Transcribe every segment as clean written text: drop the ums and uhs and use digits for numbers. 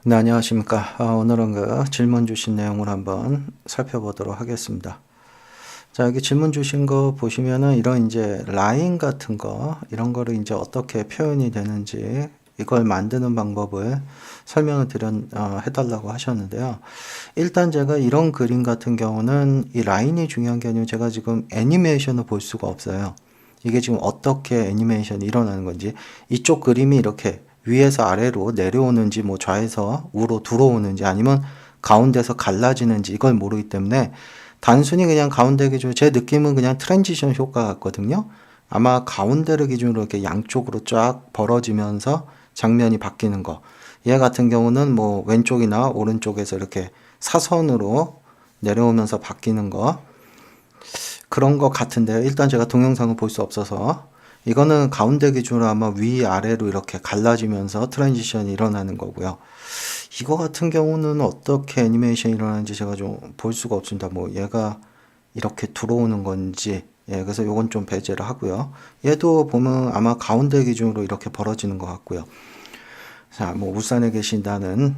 네, 안녕하십니까. 오늘은 그 질문 주신 내용을 한번 살펴보도록 하겠습니다. 자, 여기 질문 주신 거 보시면은 이런 이제 라인 같은 거, 이런 거를 이제 어떻게 표현이 되는지 이걸 만드는 방법을 설명을 해달라고 하셨는데요. 일단 제가 이런 그림 같은 경우는 이 라인이 중요한 게 아니고 제가 지금 애니메이션을 볼 수가 없어요. 이게 지금 어떻게 애니메이션이 일어나는 건지, 이쪽 그림이 이렇게 위에서 아래로 내려오는지, 뭐 좌에서 우로 들어오는지, 아니면 가운데서 갈라지는지 이걸 모르기 때문에 단순히 그냥 가운데 기준, 제 느낌은 그냥 트랜지션 효과 같거든요. 아마 가운데를 기준으로 이렇게 양쪽으로 쫙 벌어지면서 장면이 바뀌는 거. 얘 같은 경우는 뭐 왼쪽이나 오른쪽에서 이렇게 사선으로 내려오면서 바뀌는 거. 그런 것 같은데요. 일단 제가 동영상을 볼 수 없어서 이거는 가운데 기준으로 아마 위아래로 이렇게 갈라지면서 트랜지션이 일어나는 거고요. 이거 같은 경우는 어떻게 애니메이션이 일어나는지 제가 좀 볼 수가 없습니다. 뭐 얘가 이렇게 들어오는 건지, 그래서 요건 좀 배제를 하고요. 얘도 보면 아마 가운데 기준으로 이렇게 벌어지는 것 같고요. 자, 뭐 울산에 계신다는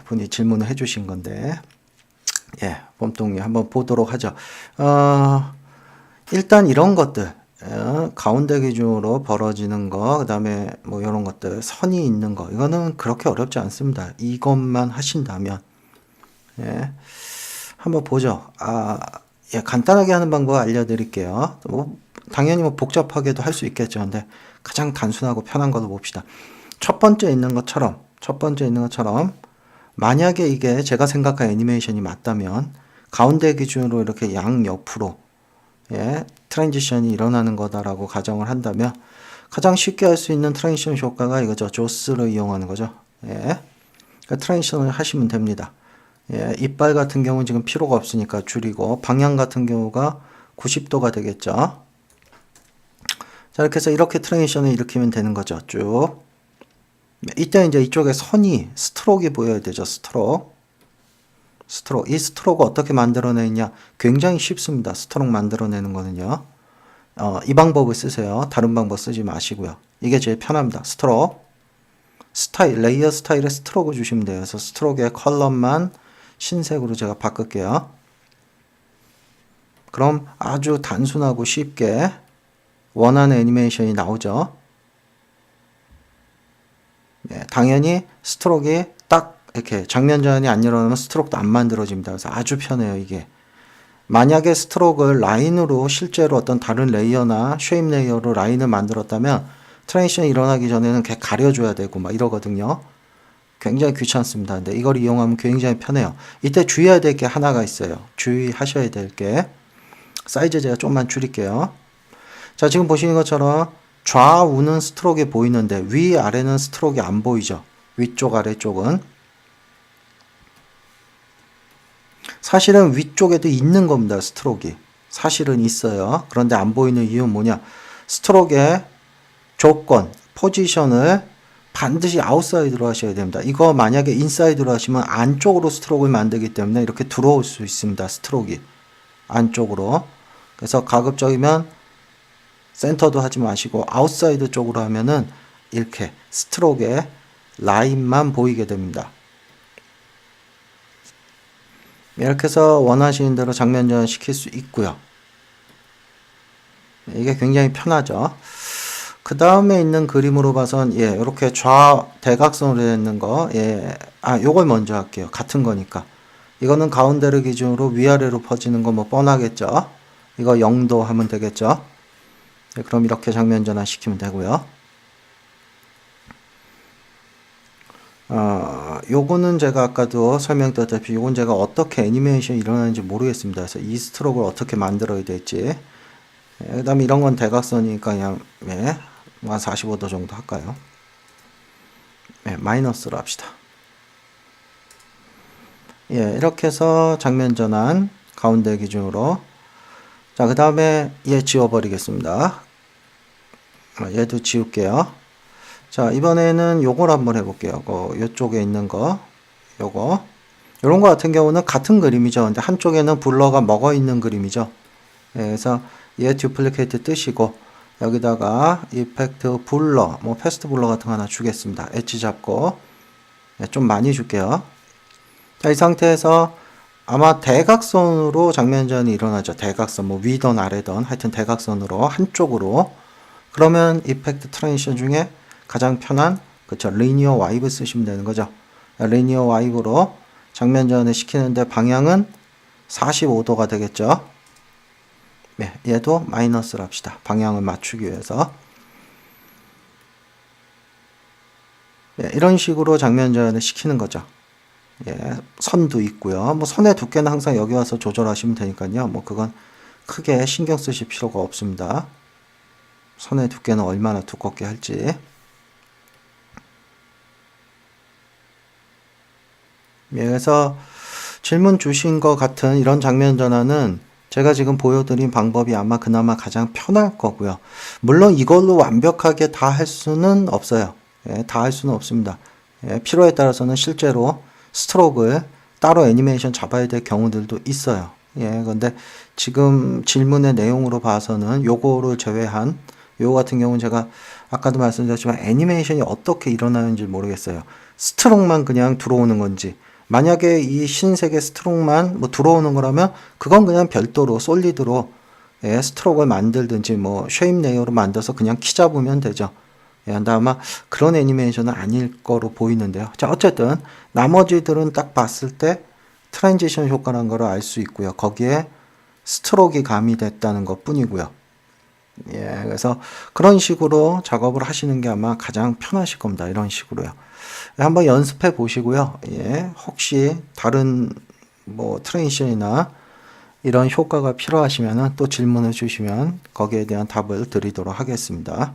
분이 질문을 해주신 건데, 봄동이 한번 보도록 하죠. 일단 이런 것들, 가운데 기준으로 벌어지는 거, 그 다음에 뭐 이런 것들, 선이 있는 거, 이거는 그렇게 어렵지 않습니다. 이것만 하신다면. 한번 보죠. 간단하게 하는 방법 알려드릴게요. 뭐, 당연히 뭐 복잡하게도 할 수 있겠죠. 근데 가장 단순하고 편한 걸로 봅시다. 첫 번째 있는 것처럼, 만약에 이게 제가 생각한 애니메이션이 맞다면, 가운데 기준으로 이렇게 양옆으로, 트랜지션이 일어나는 거다라고 가정을 한다면, 가장 쉽게 할 수 있는 트랜지션 효과가 이거죠. 조스를 이용하는 거죠. 그러니까 트랜지션을 하시면 됩니다. 이빨 같은 경우는 지금 필요가 없으니까 줄이고, 방향 같은 경우가 90도가 되겠죠. 자, 이렇게 해서 이렇게 트랜지션을 일으키면 되는 거죠. 쭉. 이때 이제 이쪽에 선이, 스트로크가 보여야 되죠. 스트로크. 이 스트로크 어떻게 만들어내느냐? 굉장히 쉽습니다. 스트로크 만들어내는 거는요. 이 방법을 쓰세요. 다른 방법 쓰지 마시고요. 이게 제일 편합니다. 스트로크. 레이어 스타일에 스트로크 주시면 돼요. 그래서 스트로크의 컬러만 흰색으로 제가 바꿀게요. 그럼 아주 단순하고 쉽게 원하는 애니메이션이 나오죠. 당연히 스트로크가 딱 이렇게 장면 전환이 안 일어나면 스트로크도 안 만들어집니다. 그래서 아주 편해요, 이게. 만약에 스트로크를 라인으로 실제로 어떤 다른 레이어나 쉐입 레이어로 라인을 만들었다면 트랜지션이 일어나기 전에는 이렇게 가려줘야 되고 막 이러거든요. 굉장히 귀찮습니다. 근데 이걸 이용하면 굉장히 편해요. 이때 주의해야 될 게 하나가 있어요. 주의하셔야 될 게, 사이즈 제가 좀만 줄일게요. 자, 지금 보시는 것처럼 좌우는 스트로크가 보이는데 위아래는 스트로크가 안 보이죠. 위쪽 아래쪽은. 사실은 위쪽에도 있는 겁니다. 스트로크가. 사실은 있어요. 그런데 안 보이는 이유는 뭐냐? 스트로크의 조건, 포지션을 반드시 아웃사이드로 하셔야 됩니다. 이거 만약에 인사이드로 하시면 안쪽으로 스트로크를 만들기 때문에 이렇게 들어올 수 있습니다. 스트로크가 안쪽으로. 그래서 가급적이면 센터도 하지 마시고 아웃사이드 쪽으로 하면은 이렇게 스트로크의 라인만 보이게 됩니다. 이렇게 해서 원하시는 대로 장면 전환 시킬 수 있고요. 이게 굉장히 편하죠. 그 다음에 있는 그림으로 봐선, 이렇게 대각선으로 되어 있는 거, 요걸 먼저 할게요. 같은 거니까. 이거는 가운데를 기준으로 위아래로 퍼지는 거 뭐 뻔하겠죠. 이거 0도 하면 되겠죠. 그럼 이렇게 장면 전환 시키면 되고요. 요거는 제가 아까도 설명드렸다시피 요건 제가 어떻게 애니메이션이 일어나는지 모르겠습니다. 그래서 이 스트로크를 어떻게 만들어야 될지. 그 다음에 이런 건 대각선이니까 그냥 한 45도 정도 할까요? 마이너스로 합시다. 이렇게 해서 장면 전환 가운데 기준으로. 자, 그 다음에 얘 지워버리겠습니다. 얘도 지울게요. 자, 이번에는 요걸 한번 해볼게요. 요쪽에 있는 거, 요거. 요런 거 같은 경우는 같은 그림이죠. 근데 한쪽에는 블러가 먹어 있는 그림이죠. 그래서 얘 듀플리케이트 뜨시고, 여기다가 이펙트 블러, 뭐 패스트 블러 같은 거 하나 주겠습니다. 엣지 잡고, 좀 많이 줄게요. 자, 이 상태에서 아마 대각선으로 장면전이 일어나죠. 대각선, 뭐 위던 아래던 하여튼 대각선으로 한쪽으로. 그러면 이펙트 트랜지션 중에 가장 편한, 그쵸, 리니어 와이브 쓰시면 되는 거죠. 리니어 와이브로 장면전을 시키는데 방향은 45도가 되겠죠. 네, 얘도 마이너스로 합시다. 방향을 맞추기 위해서. 네, 이런 식으로 장면전을 시키는 거죠. 예, 선도 있고요. 뭐 선의 두께는 항상 여기 와서 조절하시면 되니까요. 뭐 그건 크게 신경 쓰실 필요가 없습니다. 선의 두께는 얼마나 두껍게 할지. 예, 그래서 질문 주신 것 같은 이런 장면 전환은 제가 지금 보여드린 방법이 아마 그나마 가장 편할 거고요. 물론 이걸로 완벽하게 다 할 수는 없어요. 예, 다 할 수는 없습니다. 예, 필요에 따라서는 실제로 스트로크를 따로 애니메이션 잡아야 될 경우들도 있어요. 예, 근데 지금 질문의 내용으로 봐서는 요거를 제외한 요거 같은 경우는 제가 아까도 말씀드렸지만 애니메이션이 어떻게 일어나는지 모르겠어요. 스트로크만 그냥 들어오는 건지, 만약에 이 흰색의 스트로크만 뭐 들어오는 거라면 그건 그냥 별도로 솔리드로 예, 스트로크를 만들든지 뭐 쉐입 레이어로 만들어서 그냥 키 잡으면 되죠. 예, 근데 아마 그런 애니메이션은 아닐 거로 보이는데요. 자, 어쨌든 나머지들은 딱 봤을 때 트랜지션 효과라는 걸 알 수 있고요. 거기에 스트로크가 가미됐다는 것 뿐이고요. 예, 그래서 그런 식으로 작업을 하시는 게 아마 가장 편하실 겁니다. 이런 식으로요. 한번 연습해 보시고요. 예, 혹시 다른 뭐 트랜지션이나 이런 효과가 필요하시면 또 질문을 주시면 거기에 대한 답을 드리도록 하겠습니다.